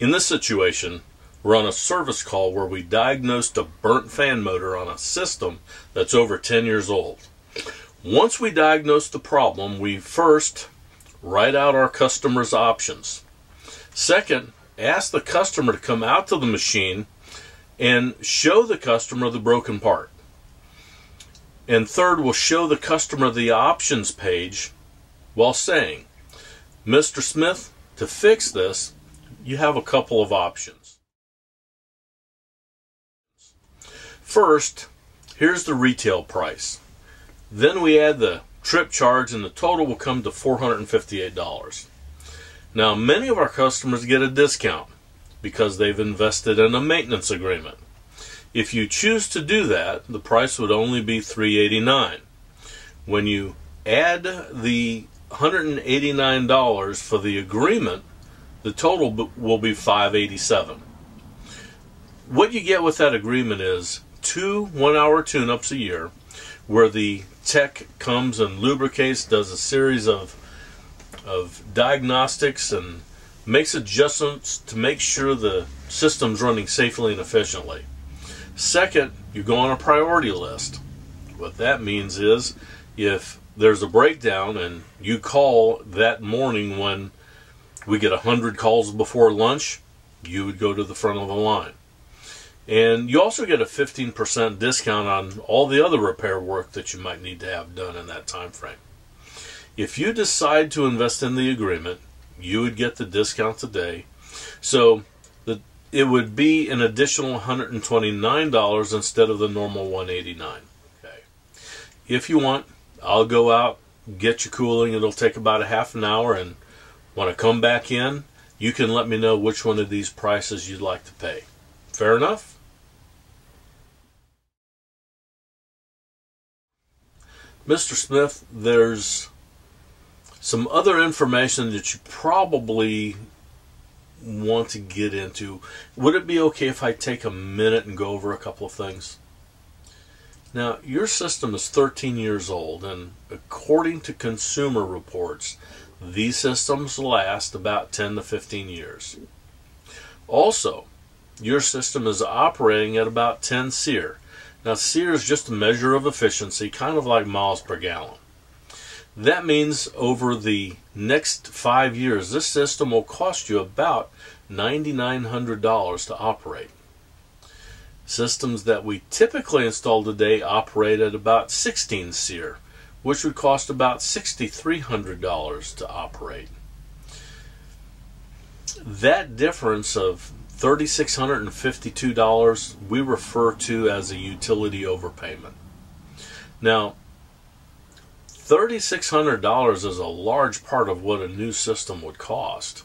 In this situation, we're on a service call where we diagnosed a burnt fan motor on a system that's over 10 years old. Once we diagnose the problem, we first write out our customer's options. Second, ask the customer to come out to the machine and show the customer the broken part. And third, we'll show the customer the options page while saying, "Mr. Smith, to fix this, you have a couple of options. First, here's the retail price. Then we add the trip charge and the total will come to $458. Now, many of our customers get a discount because they've invested in a maintenance agreement. If you choose to do that, the price would only be $389. When you add the $189 for the agreement, the total will be $587. What you get with that agreement is 2 one-hour tune-ups a year where the tech comes and lubricates, does a series of diagnostics and makes adjustments to make sure the system's running safely and efficiently. Second, you go on a priority list. What that means is if there's a breakdown and you call that morning when we get 100 calls before lunch, you would go to the front of the line. And you also get a 15% discount on all the other repair work that you might need to have done in that time frame. If you decide to invest in the agreement, you would get the discount today. So it would be an additional $129 instead of the normal $189. Okay. If you want, I'll go out, get you cooling. It'll take about a half an hour, and when I come back in, you can let me know which one of these prices you'd like to pay. Fair enough? Mr. Smith, there's some other information that you probably want to get into. Would it be okay if I take a minute and go over a couple of things? Now, your system is 13 years old, and according to Consumer Reports, these systems last about 10 to 15 years. Also, your system is operating at about 10 SEER. Now, SEER is just a measure of efficiency, kind of like miles per gallon. That means over the next 5 years, this system will cost you about $9,900 to operate. Systems that we typically install today operate at about 16 SEER, which would cost about $6,300 to operate. That difference of $3,652 we refer to as a utility overpayment. Now, $3,600 is a large part of what a new system would cost.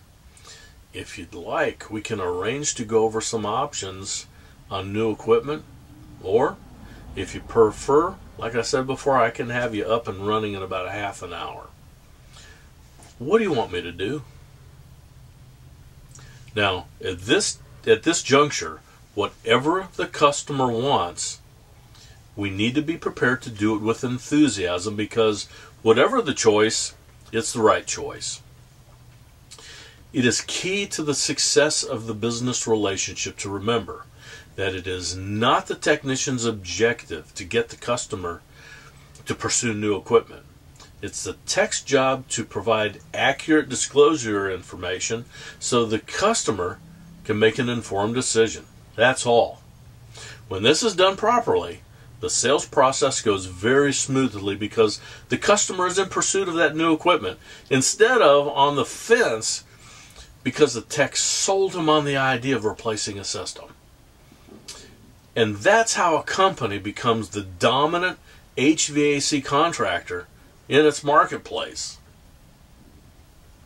If you'd like, we can arrange to go over some options on new equipment, or if you prefer, like I said before, I can have you up and running in about a half an hour. What do you want me to do? Now, at this juncture, whatever the customer wants, we need to be prepared to do it with enthusiasm, because whatever the choice, it's the right choice. It is key to the success of the business relationship to remember that it is not the technician's objective to get the customer to pursue new equipment. It's the tech's job to provide accurate disclosure information so the customer can make an informed decision. That's all. When this is done properly, the sales process goes very smoothly because the customer is in pursuit of that new equipment instead of on the fence because the tech sold him on the idea of replacing a system. And that's how a company becomes the dominant HVAC contractor in its marketplace.